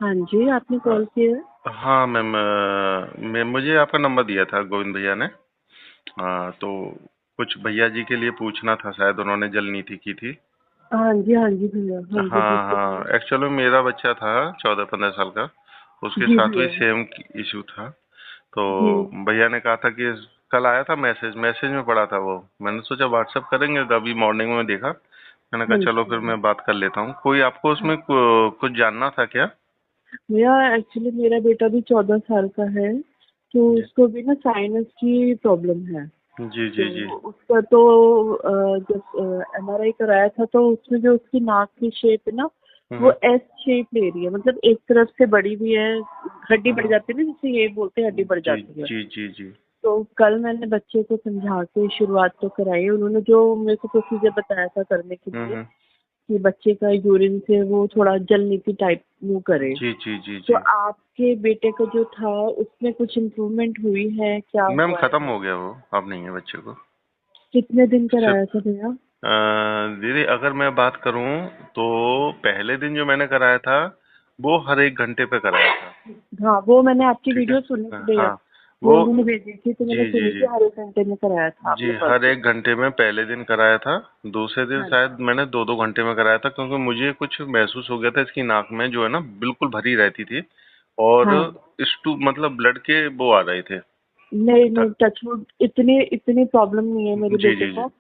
हाँ जी, आपने कॉल किया है? हाँ मैम, मैं मुझे आपका नंबर दिया था गोविंद भैया ने। तो कुछ भैया जी के लिए पूछना था, शायद उन्होंने जल नीति की थी। हाँ जी भैया, हाँ जी हाँ बिल्कुल हाँ, भैया। एक्चुअली मेरा बच्चा था 14-15 साल का, उसके जी साथ भी भैया। सेम इशू था। तो जी। भैया ने कहा था कि कल आया था मैसेज, मैसेज में पड़ा था वो। मैंने सोचा व्हाट्सएप करेंगे, तो अभी मॉर्निंग में देखा। मैंने कहा हाँ चलो जी। फिर मैं बात कर लेता हूँ। कोई आपको हाँ उसमें कुछ जानना था क्या? भैया, एक्चुअली मेरा बेटा भी 14 साल का है, तो जी उसको भी ना साइनस की प्रॉब्लम है। जी तो जी जी। उसका तो जब MRI कराया था तो उसमें जो उसकी नाक की शेप है ना, वो हम्म एस शेप ले रही है, मतलब एक तरफ से बड़ी भी है। हड्डी बढ़ हम्म, जाती है ना, जिसे ये बोलते हैं हड्डी बढ़ जी जाती है। जी जी जी। तो कल मैंने बच्चे को समझा के शुरुआत तो कराई। उन्होंने जो मेरे को प्रोसीजर बताया था करने के लिए हम्म, कि बच्चे का यूरिन से वो थोड़ा जल नीति टाइप वो करे। जी जी जी तो जी। आपके बेटे का जो था उसमें कुछ इम्प्रूवमेंट हुई है, क्या मैम हुआ खत्म है? हो गया वो, अब नहीं है बच्चे को। कितने दिन कराया सिर्फ था भैया? दीदी, अगर मैं बात करूं तो पहले दिन जो मैंने कराया था वो हर 1 घंटे पे कराया था। हाँ, वो मैंने आपकी ठीक है। वीडियो सुनी थी भैया। हाँ वो वो, उन्होंने भेजी थी तो मैंने जी जी सुनी जी थी, हर 1 घंटे में कराया था जी, आपने फर्स्ट हर दिन। 1 घंटे में पहले दिन कराया था। दूसरे दिन हाँ शायद जी। मैंने 2-2 घंटे में कराया था, क्योंकि मुझे कुछ महसूस हो गया था इसकी नाक में जो है ना बिल्कुल भरी रहती थी, और हाँ। स्टू मतलब ब्लड के वो आ रहे थे। नहीं नहीं, त- टचवुड इतनी इतनी प्रॉब्लम नहीं है मेरे जी बेटे जी जी। को।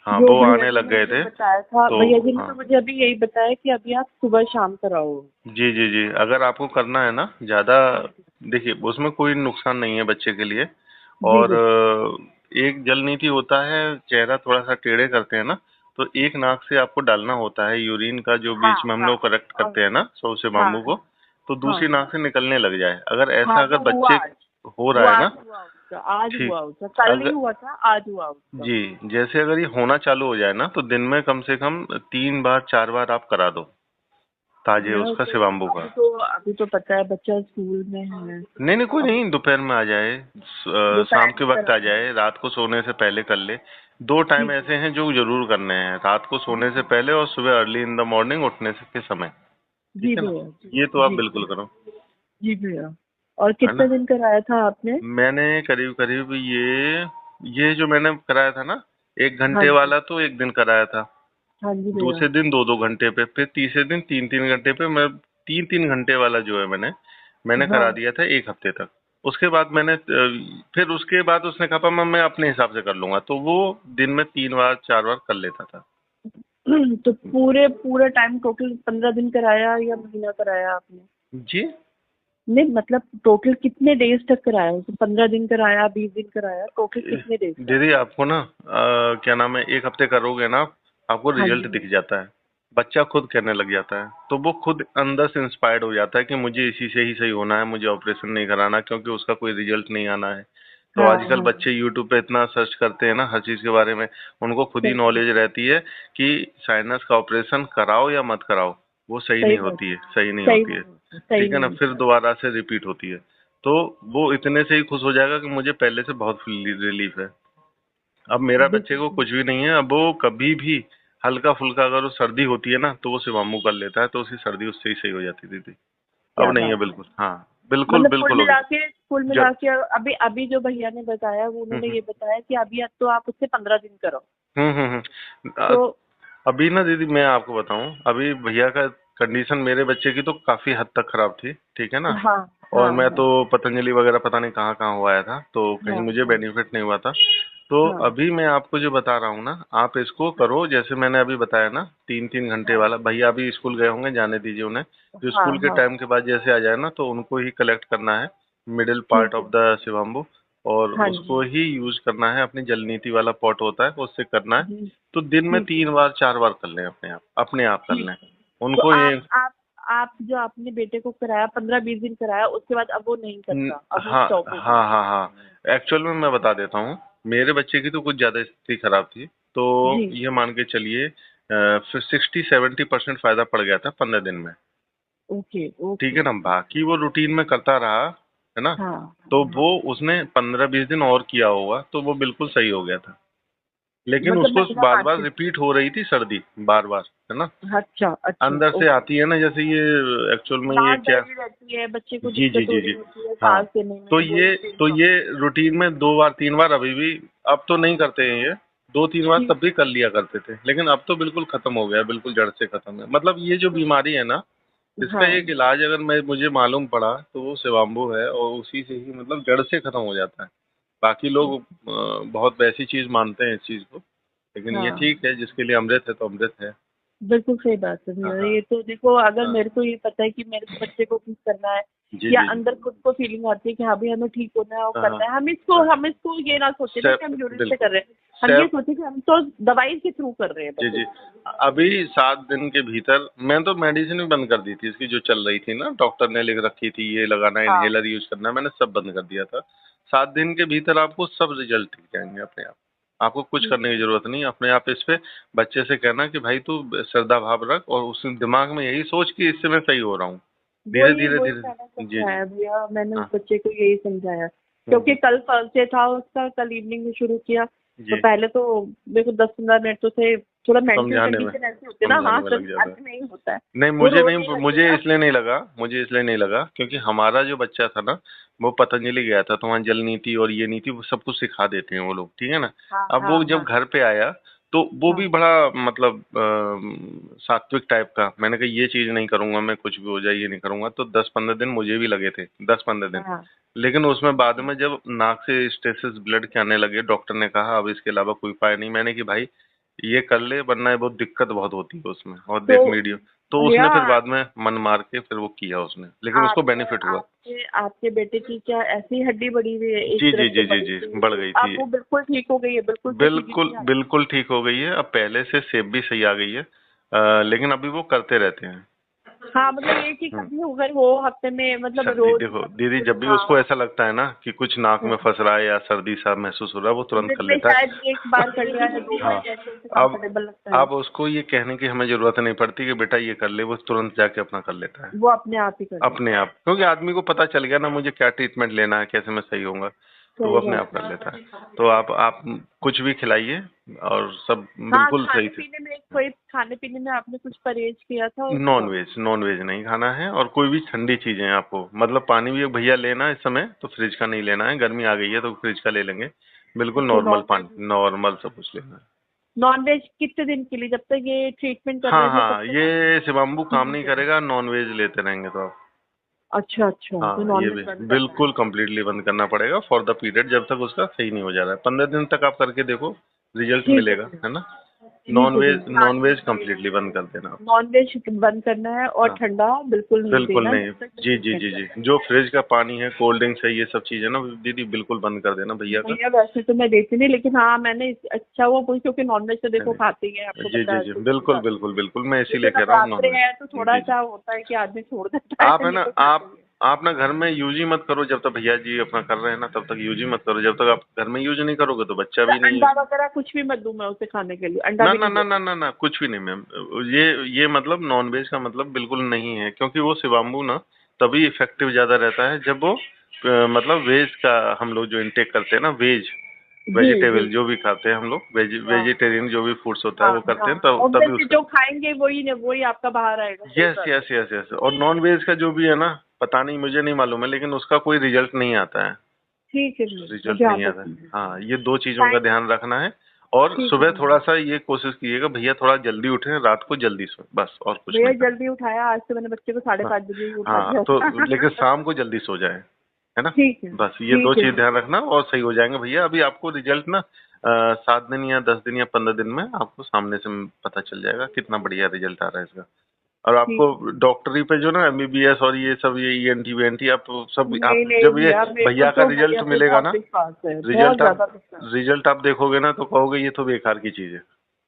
हाँ, जो वो भैया आने जी लग ने गए मुझे थे। बताया था, तो भैया जी ने हाँ, तो मुझे अभी यही बताया कि अभी आप सुबह शाम कराओ। जी जी जी, अगर आपको करना है ना ज़्यादा, हाँ जी। देखिए उसमें कोई नुकसान नहीं है बच्चे के लिए। जी और भैया। एक जल नीति होता है, चेहरा थोड़ा सा टेढ़े करते हैं ना, तो एक नाक से आपको डालना होता है यूरिन का, जो हाँ बीच में हम हाँ। लोग कलेक्ट और करते हैं ना सौ से हाँ बाम्बू को, तो दूसरी हाँ नाक से निकलने लग जाए, अगर हाँ, ऐसा अगर वो हुआ बच्चे आज। हो वो रहा है आज ना। हुआ उसका, आज ठीक। हुआ उसका, कल नहीं अगर, हुआ था, आज हुआ उसका। जी, जैसे अगर ये होना चालू हो जाए ना, तो दिन में कम से कम 3 बार 4 बार आप करा दो, ताजे भैया उसका तो शिवाम्बू का। अभी तो पता है बच्चा स्कूल में है। नहीं नहीं, कोई अब नहीं, दोपहर में आ जाए, शाम दोपहर के में वक्त आ कराना है। जाए, रात को सोने से पहले कर ले। 2 टाइम ठीक है। ऐसे हैं जो जरूर करने हैं, रात को सोने से पहले और सुबह अर्ली इन द मॉर्निंग उठने से के समय। ठीक जी है ना? भैया जी। ये तो आप जी बिल्कुल करो। जी भैया। और है ना? कितने दिन कराया था आपने? मैंने करीब करीब ये जो मैंने कराया था ना, एक हाँ घंटे जी। वाला तो एक दिन कराया था। हाँ जी भैया। दूसरे दिन 2-2 घंटे पे, फिर तीसरे दिन 3-3 घंटे पे। मैं 3-3 घंटे वाला जो है मैंने करा हाँ। दिया था 1 हफ्ते तक। उसके बाद मैंने फिर उसके बाद उसने कहा पापा मैं अपने हिसाब से कर लूंगा, तो वो दिन में 3 बार 4 बार कर लेता था। तो पूरे पूरा टाइम टोटल 15 दिन कराया या महीना कराया आपने? जी नहीं, मतलब टोटल कितने डेज तक कराया? तो 15 दिन कराया, 20 दिन कराया, टोटल कितने डेज का? दीदी, आपको ना क्या नाम है, 1 हफ्ते करोगे ना, आपको हाँ जी रिजल्ट दिख भैया। जाता है। बच्चा खुद कहने लग जाता है, तो वो खुद अंदर से इंस्पायर्ड हो जाता है कि मुझे इसी से ही सही होना है, मुझे ऑपरेशन नहीं कराना, क्योंकि उसका कोई रिजल्ट नहीं आना है। तो हाँ आजकल हाँ। बच्चे यूट्यूब पे इतना सर्च करते हैं ना हर चीज़ के बारे में, उनको खुद ही सही बात। नॉलेज रहती है कि साइनस का ऑपरेशन कराओ या मत कराओ, वो सही सही नहीं बात। होती है, सही नहीं सही होती नहीं है। होता, सही ठीक है नहीं ना? फिर होता। दोबारा से रिपीट होती है। तो वो इतने से ही खुश हो जाएगा कि मुझे पहले से बहुत रिलीफ है। अब मेरा बच्चे बिल्कुल को सही। कुछ भी नहीं है, अब वो कभी भी हल्का फुल्का अगर वो सर्दी होती है ना, तो वो शिवामू कर लेता है, तो उसकी सर्दी उससे ही सही हो जाती थी। क्या अब नहीं है, बात है! बिल्कुल, हाँ, बिल्कुल मतलब बिल्कुल होगी। कुल मिला जब के अभी अभी जो भैया ने बताया, वो हम्म उन्होंने हम्म ये बताया कि अभी तो आप उससे 15 दिन करो। हम्म। तो अभी ना दीदी, मैं आपको बताऊं, अभी भैया का कंडीशन मेरे बच्चे की तो काफी हद तक खराब थी। ठीक है ना? हाँ और हाँ मैं हाँ तो पतंजलि वगैरह पता नहीं कहाँ कहाँ हुआ आया था, तो कहीं हाँ मुझे हाँ बेनिफिट नहीं हुआ था। तो हाँ अभी मैं आपको जो बता रहा हूँ ना, आप इसको करो जैसे मैंने अभी बताया ना, 3-3 घंटे हाँ वाला। भैया अभी स्कूल गए होंगे, जाने दीजिए उन्हें। जो हाँ स्कूल के हाँ। टाइम के बाद जैसे आ जाए ना, तो उनको ही कलेक्ट करना है, मिडिल पार्ट ठीक है। ऑफ द शिवाम्बू, और हाँ उसको जी। ही यूज करना है। अपनी जल नीति वाला पॉट होता है, उससे करना है। जी। तो दिन में ठीक है। 3 बार 4 बार कर लें, अपने आप कर ठीक लें है। तो उनको ये। आप जो आपने बेटे को कराया, 15-20 दिन कराया, उसके बाद अब वो नहीं करता, अब वो हाँ स्टॉप हो हाँ गया? हाँ हाँ, एक्चुअल में मैं बता देता हूँ। मेरे बच्चे की तो कुछ ज्यादा स्थिति खराब थी, तो जी। ये मान के चलिए फिर 60-70% फायदा पड़ गया था 15 दिन में। ओके ठीक ओके। है ना? बाकी वो रूटीन में करता रहा, है ना? हाँ तो हाँ। वो उसने 15-20 दिन और किया होगा, तो वो बिल्कुल सही हो गया था। लेकिन मतलब उसको महीना बार मान बार के रिपीट चलिए। हो रही थी सर्दी, बार बार। है ना। अच्छा अच्छा, अंदर से ओके। आती है ना, जैसे ये एक्चुअल में ये नाक क्या। डली रहती है, बच्चे को जी जी दिक्कत हो जी रही जी। होती है हाँ, सांस लेने तो में, ये वही तो सेम। ये रूटीन में 2 बार 3 बार अभी भी, अब तो नहीं करते हैं ये, 2 3 बार ठीक। तब भी कर लिया करते थे, लेकिन अब तो बिल्कुल खत्म हो गया, बिल्कुल जड़ से खत्म है। मतलब ये जो बीमारी है ना, इसका हाँ एक इलाज अगर मुझे मालूम पड़ा तो वो शिवाम्बू है, और उसी से ही मतलब जड़ से खत्म हो जाता है। बाकी लोग बहुत वैसी चीज मानते हैं इस चीज को, लेकिन ये हाँ, ठीक है, जिसके लिए अमृत है तो अमृत है। बिल्कुल सही बात है हाँ भैया। हाँ ये तो देखो, अगर हाँ। मेरे को ये पता है कि मेरे बच्चे को ठीक करना है, जी या जी जी। अंदर खुद को फीलिंग आती है कि हाँ भाई हमें ठीक होना है और हाँ हाँ करना है, हाँ। हम इसको ये ना सोचे ना कि हम यूरिन से बिल्कुल। कर रहे हैं, हम ये सेफ। सोचे कि हम तो दवाई के थ्रू कर रहे हैं जी बस जी। इसको। अभी 7 दिन के भीतर मैं तो मेडिसिन भी बंद कर दी थी इसकी, जो चल रही थी ना, डॉक्टर ने लिख रखी थी ये लगाना है, हाँ, इनहेलर यूज करना है, मैंने सब बंद कर दिया था। 7 दिन के भीतर आपको सब रिजल्ट दिख जाएंगे अपने आप। आपको कुछ ठीक करने की है। जरूरत नहीं, अपने आप इस पे बच्चे से कहना कि भाई तू श्रद्धा भाव रख, और उस दिमाग में यही सोच कि इससे मैं सही हो रहा हूँ। धीरे वही धीरे वही धीरे। मैंने जी जी। समझाया भैया, मैंने उस हाँ। बच्चे को यही समझाया, क्योंकि हम्म। कल फर्स्ट डे था उसका, कल इवनिंग में शुरू किया। तो जी। पहले तो मेरे को 10-15 मिनट तो थे, थोड़ा मेंटल समझाने में कंडीशन ऐसी होती है ना, हाँ समझाने में सर लग जाता है। नहीं होता है। नहीं, वो मुझे रोने नहीं, मुझे लगेगा। इसलिए नहीं लगा, मुझे इसलिए नहीं लगा क्योंकि हमारा जो बच्चा था ना, वो पतंजलि गया था, तो वहाँ जल नीति और ये नीति वो सब कुछ सिखा देते हैं वो लोग, ठीक है ना। हाँ अब हाँ वो जब हाँ घर पे आया तो वो हाँ भी बड़ा मतलब सात्विक टाइप का, मैंने कहा ये चीज नहीं करूंगा मैं, कुछ भी हो जाए ये नहीं करूंगा, तो 10 15 दिन मुझे भी लगे थे, 10 15 दिन। हाँ। लेकिन उसमें बाद में जब नाक से स्टेसिस ब्लड के आने लगे, डॉक्टर ने कहा अब इसके अलावा कोई उपाय नहीं, मैंने कि भाई ये कर ले, वरना ये बहुत दिक्कत बहुत होती है उसमें, और तो देख मीडिया। तो भैया, उसने फिर बाद में मन मार के फिर वो किया उसने, लेकिन उसको आप बेनिफिट हुआ। आपके आपके बेटे की क्या ऐसी हड्डी बढ़ी हुई है, एक जी जी तरफ से जी जी बड़ी जी, हुई बढ़ है, गई अब थी। वो बिल्कुल ठीक हो गई है, बिल्कुल बिल्कुल सेफ्टी है? बिल्कुल ठीक हो गई है, अब पहले से सेब भी सही आ गई है। लेकिन अभी वो करते रहते हैं। हाँ, मतलब ये कि हम्म। कभी अगर हो हफ्ते में, मतलब सर्दी रोज देखो मतलब दीदी, पूरे, जब भी हाँ। उसको ऐसा लगता है ना कि कुछ नाक में हाँ। फंस रहा है या सर्दी सा महसूस हो रहा है, वो तुरंत दिन कर में लेता है। शायद एक बार कर लिया है, 2 बार, हाँ। जैसे उसे अब कंफर्टेबल लगता है। अब उसको ये कहने की हमें जरूरत नहीं पड़ती कि बेटा ये कर ले, वो तुरंत जाके अपना कर लेता है वो अपने आप ही कर अपने लेता है। आप, क्योंकि आदमी को पता चल गया ना मुझे क्या ट्रीटमेंट लेना है, कैसे मैं सही होऊंगा, तो वो सही अपने बात आप है। कर लेता है। तो आप कुछ भी खिलाइए और सब हाँ, बिल्कुल सही खाने थे। पीने में कोई, खाने पीने में आपने कुछ परहेज किया था नॉन उसका? वेज, नॉन वेज नहीं खाना है, और कोई भी ठंडी चीजें आपको, मतलब पानी भी भैया लेना इस समय तो फ्रिज का नहीं लेना है, गर्मी आ गई है तो फ्रिज का ले लेंगे। बिल्कुल अच्छा, नॉर्मल नॉन वेज। पानी, नॉर्मल सब कुछ लेना है। नॉन वेज कितने दिन के लिए, जब तक ये ट्रीटमेंट कर हाँ रहे थे तब हाँ, तक? ये शिवाम्बू काम नहीं ठीक है। करेगा नॉन वेज लेते रहेंगे तो आप। अच्छा अच्छा, तो हाँ, नॉन ये वेज भी बंद करना है। बिल्कुल कंप्लीटली बंद करना पड़ेगा फॉर द पीरियड, जब तक उसका सही नहीं हो जा रहा है। 15 दिन तक आप करके देखो, रिजल्ट ठीक है मिलेगा, भैया। है ना। ठीक है भैया, हाँ नॉन वेज ठीक है। कंप्लीटली बंद कर देना आप। नॉन वेज बंद करना है, और हाँ, ठंडा बिल्कुल नहीं बिल्कुल देना नहीं। जब तक ये जी जी ट्रीटमेंट जी चल जी, रहा जो फ्रिज का पानी है, कोल्ड ड्रिंक्स है, ये सब चीजें ना दीदी बिल्कुल बंद कर देना है। भैया का। भैया वैसे तो मैं देती नहीं, लेकिन हाँ मैंने अच्छा हुआ पूछ, क्योंकि नॉन वेज तो नहीं देखो नहीं। खाते ही है, आपको जी पता जी है, जी, तो कोई बिल्कुल बात बिल्कुल बिल्कुल, मैं नहीं। इसीलिए लेकिन कह रहा हूँ नवरात्रे नॉन है तो वेज। थोड़ा जी जी। सा होता है कि आदमी छोड़ देता आप है, है नहीं ना, तो खाते ही है। आप ना घर में यूज ही मत करो, जब तक भैया जी अपना कर रहे हैं ना तब तक यूज ही मत करो, जब तक आप घर में यूज नहीं करोगे तो बच्चा तो भी नहीं अंडा है। वगैरह कुछ भी मत दूं मैं उसे खाने के लिए, अंडा ना भी ना नहीं ना दे ना सकती? ना ना, कुछ भी नहीं मैम। ये मतलब नॉन वेज का मतलब बिल्कुल नहीं है, क्योंकि वो शिवाम्बू ना तभी इफेक्टिव ज्यादा रहता है जब वो मतलब वेज का हम लोग जो इंटेक करते हैं ना, वेज जी जी। वेजिटेबल जो भी खाते हैं हम लोग, हाँ वेजिटेरियन जो भी फूड्स होता है हाँ वो करते हाँ, हैं, तब तभी ऑब्वियसली उसका। जो खाएंगे वही ने, वही आपका बाहर आएगा, सही यस बात है। यस यस यस, और नॉन वेज का जो भी है ना, पता नहीं, मुझे नहीं मालूम है, लेकिन उसका कोई रिजल्ट नहीं आता है। ठीक है भैया, मैं रिजल्ट ध्यान नहीं आता है। रखूंगी। हाँ, ये 2 चीजों का थैंक ध्यान रखना है। और ठीक है सुबह भैया। थोड़ा सा ये कोशिश कीजिएगा भैया, थोड़ा जल्दी उठें, रात को जल्दी सोएं, बस और कुछ भैया नहीं करना। जल्दी उठाया, आज से मैंने बच्चे को साढ़े हाँ पाँच बजे ही उठा हाँ, दिया तो लेकिन था। शाम को जल्दी सो जाए, है ना। ठीक है, बस ये दो ठीक है चीज ध्यान भैया। रखना और सही हो जाएंगे भैया। अभी आपको रिजल्ट ना 7 दिन या 10 दिन या 15 दिन में आपको सामने से पता चल जाएगा कितना बढ़िया रिजल्ट आ रहा है इसका। और आपको ठीक है भैया। डॉक्टरी पे जो ना एमबीबीएस और ये सब, ये ईएनटी वीएनटी, आप सब, नहीं आप नहीं जब ये भैया, मेरे को भैया का तो रिजल्ट भैया पे मिलेगा बहुत ना, विश्वास है, बहुत रिजल्ट आप ज्यादा विश्वास। रिजल्ट आप देखोगे ना तो कहोगे ये तो बेकार की चीज है।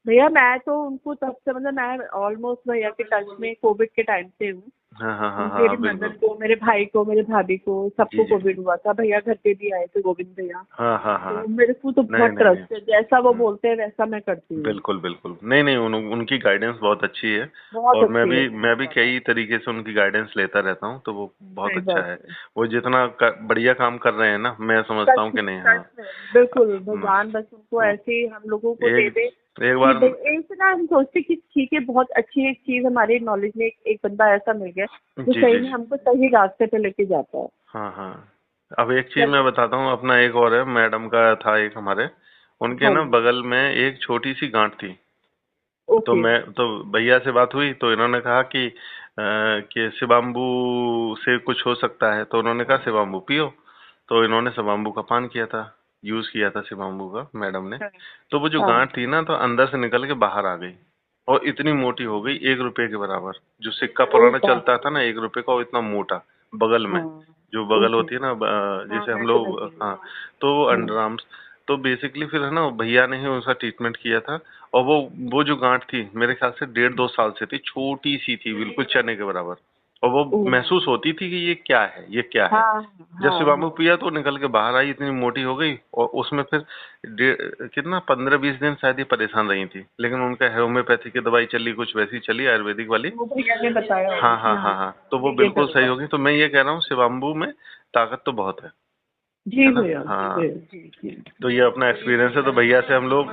भैया मैं तो उनको तब से, मतलब मैं ऑलमोस्ट भैया के टच में कोविड के टाइम से हूँ। हाँ हाँ हाँ मेरी हाँ, मदर बिल्कुल। को, मेरे भाई को, मेरे भाभी को, जी सबको जी। कोविड हुआ था, भैया घर पे भी आए थे, गोविंद भैया। हाँ हाँ हाँ। तो मेरे को तो नहीं बहुत नहीं नहीं। ट्रस्ट है, जैसा वो बोलते हैं वैसा मैं करती हूँ। बिल्कुल बिल्कुल, नहीं नहीं, उनकी गाइडेंस बहुत अच्छी है। बहुत और अच्छी है, मैं बहुत भी ज्यादा। कई तरीके से उनकी गाइडेंस लेता रहता हूँ, तो वो बहुत सही अच्छा बात है। है। वो जितना बढ़िया काम कर रहे हैं ना, मैं समझता सच हूँ कि नहीं। हाँ। सच में बिल्कुल, हम्म, भगवान बस उनको ऐसे ही हम लोगों को दे एक दे। एक बार एक ना हम सोचते कि ठीक है, बहुत अच्छी एक चीज हमारे नॉलेज में एक बंदा ऐसा मिल गया जो जी सही जी में जी हमको सही रास्ते पे लेके जाता है। हाँ हाँ। अब एक चीज मैं बताता हूँ, अपना एक और है, मैडम का था एक हमारे, उनके हाँ ना जी। बगल में एक छोटी सी गांठ थी। तो ओके। मैं तो भैया से बात हुई तो इन्होंने कहा कि शिवाम्बू से कुछ हो सकता है, तो उन्होंने कहा शिवाम्बू पियो। तो इन्होंने शिवाम्बू का पान किया था, यूज किया था शिवाम्बू का मैडम ने। हाँ तो वो जो हाँ गांठ थी ना, तो अंदर से निकल के बाहर आ गई और इतनी मोटी हो गई, 1 रुपए के बराबर। जो सिक्का ओ पुराना बाप चलता रे। था ना 1 रुपए का, वो इतना मोटा बगल में, हाँ जो बगल ओके। होती है ना, हाँ जैसे हम मैं समझ लोग, गई। हाँ, तो वो हाँ अंडर आर्म्स। तो बेसिकली फिर है ना, भैया ने ही उसका ट्रीटमेंट किया था। और वो जो गांठ थी मेरे ख्याल से 1.5-2 साल से थी, छोटी सी थी बिल्कुल, चने के बराबर। और वो ओ महसूस होती थी कि ये क्या है, ये क्या है। हाँ जब हाँ शिवामू हाँ। पिया तो निकल के बाहर आई, इतनी मोटी हो गई। और उसमें फिर कितना 15-20 दिन शायद ये परेशान रही थी, लेकिन उनका होम्योपैथी की दवाई चली, कुछ वैसी चली आयुर्वेदिक वाली। वो भैया ने बताया होगा हाँ कि हाँ हाँ हाँ हाँ, तो वो ये बिल्कुल करो सही आप। होगी। तो मैं ये कह रहा हूँ शिवाम्बू में ताकत तो बहुत जी है ना। भैया, जी हाँ, भैया, जी जी। तो ये अपना एक्सपीरियंस है। तो भैया से हम लोग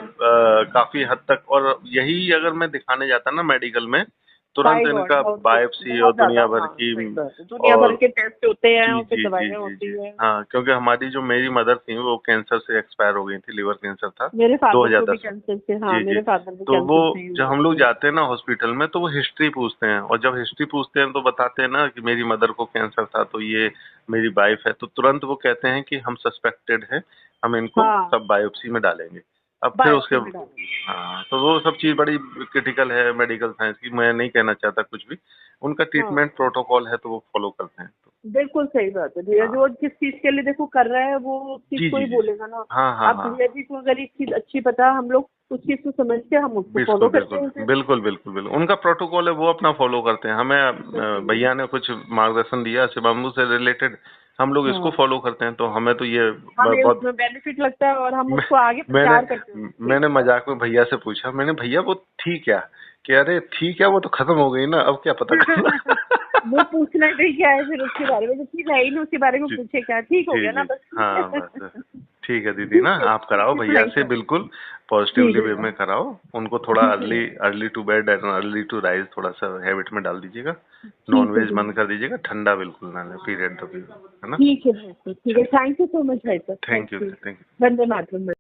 काफी हद तक, और यही अगर मैं दिखाने जाता ना मेडिकल में, तुरंत बाय गॉड इनका बहुत बायोप्सी और बहुत ज्यादा, दुनिया भर हाँ की, सही बात है, दुनिया भर और के टेस्ट होते हैं जी और फिर जी जी दवाइयाँ जी होती जी है। हाँ, क्योंकि हमारी जो मेरी मदर थी वो कैंसर से एक्सपायर हो गई थी, लिवर कैंसर था मेरे फादर को भी 2010 में। कैंसर से, हाँ जी जी। मेरे फादर भी तो वो कैंसर से ही जब हुए हम लोग थे। जाते हैं ना हॉस्पिटल में, तो वो हिस्ट्री पूछते हैं, और जब हिस्ट्री पूछते हैं तो बताते हैं ना कि मेरी मदर को कैंसर था, तो ये मेरी वाइफ है, तो तुरंत वो कहते हैं कि हम सस्पेक्टेड है, हम इनको हाँ सब बायोप्सी में डालेंगे। अब फिर उसके, बायोप्सी में डालेंगे। हाँ, तो वो सब चीज़ बड़ी क्रिटिकल है मेडिकल साइंस की, मैं नहीं कहना चाहता कुछ भी। उनका हाँ ट्रीटमेंट प्रोटोकॉल है, तो वो फॉलो करते हैं। तो बिल्कुल सही बात है भैया, जो हाँ जिस चीज के लिए देखो कर रहा है वो उस चीज जी को जी ही जी बोलेगा ना। हाँ हाँ अब हाँ, भैया जी को अगर एक चीज अच्छी पता है, हम लोग उस चीज को समझ के हम उसको बिल्कुल फॉलो करते बिल्कुल हैं फिर। बिल्कुल बिल्कुल बिल्कुल, उनका प्रोटोकॉल है, वो अपना फॉलो करते हैं। हमें बिल्कुल। भैया ने कुछ मार्गदर्शन दिया शिवाम्बू से रिलेटेड, हम लोग इसको हाँ फॉलो करते हैं, तो हमें तो ये हमें बहुत। उसमें बेनिफिट लगता है और हम मैं, उसको आगे मैंने प्रचार करते हैं उस चीज मैंने का। मजाक में भैया से पूछा, मैंने भैया वो थी क्या? कि अरे ठीक है, वो तो खत्म हो गई ना, अब क्या पता करना। वो पूछना भी क्या है फिर उसके बारे में, जो चीज है ही नहीं उसके बारे में जी पूछे क्या, ठीक हो जी गया ना जी हाँ, बस। बस ठीक है दीदी ना, ठीक है, आप कराओ थैंक भैया से यू। बिल्कुल ठीक पॉजिटिवली वे है में कराओ। उनको थोड़ा ठीक है early early to bed and early to rise थोड़ा सा हैबिट में डाल दीजिएगा। नॉन ठीक है वेज भैया। बंद कर दीजिएगा, ठंडा बिल्कुल ना ले, पीरियड तो भी, है ना। ठीक है भाई साहब, ठीक है, चलिए, थैंक यू सो मच भाई साहब, thank thank you you. Thank you. Vande Mataram.